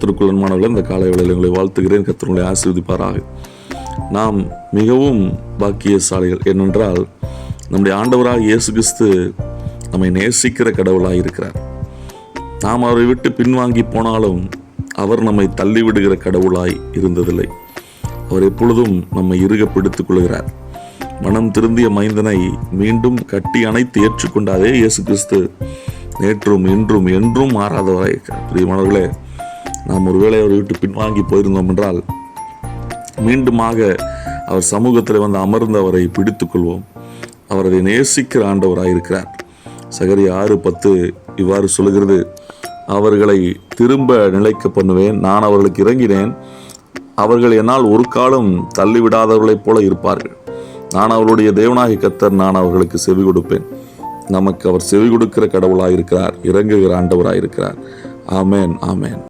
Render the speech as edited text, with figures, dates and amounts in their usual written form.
கர்த்தருக்குள் அன்பானவர்களே, இந்த காலை வேளையில் உங்களை வாழ்த்துகிறேன். கர்த்தர் உங்களை ஆசீர்வதிப்பாராக. நாம் மிகவும் பாக்கியசாலிகள். ஏனென்றால் நம்முடைய ஆண்டவராக இயேசு கிறிஸ்து நம்மை நேசிக்கிற கடவுளாக இருக்கிறார். நாம் அவரை விட்டு பின்வாங்கி போனாலும் அவர் நம்மை தள்ளிவிடுகிற கடவுளாய் இருந்ததில்லை. அவர் எப்பொழுதும் நம்மை இறுக பிடித்துக் கொள்கிறார். மனம் திருந்திய மைந்தனை மீண்டும் கட்டி அணைத்து ஏற்றுக்கொண்ட அதே இயேசு கிறிஸ்து நேற்றும் இன்றும் என்றும் மாறாதவராய் இருக்கிறார். பிரியமானவர்களே, நாம் ஒருவேளை அவரை விட்டு பின்வாங்கி போயிருந்தோம் என்றால் மீண்டுமாக அவர் சமூகத்தில் வந்து அமர்ந்து அவரை பிடித்துக் கொள்வோம். அவர் அதை நேசிக்கிற ஆண்டவராய் இருக்கிறார். சகரியா 6:10 இவ்வாறு சொல்லுகிறது: அவர்களை திரும்ப நிலைக்க பண்ணுவேன், நான் அவர்களுக்கு இறங்கினேன், அவர்கள் என்னால் ஒரு காலம் தள்ளிவிடாதவர்களைப் போல இருப்பார்கள். நான் அவர்களுடைய தேவனாகிய கர்த்தர், நான் அவர்களுக்கு செவி கொடுப்பேன். நமக்கு அவர் செவி கொடுக்கிற கடவுளாயிருக்கிறார், இறங்குகிற ஆண்டவராயிருக்கிறார். ஆமேன், ஆமேன்.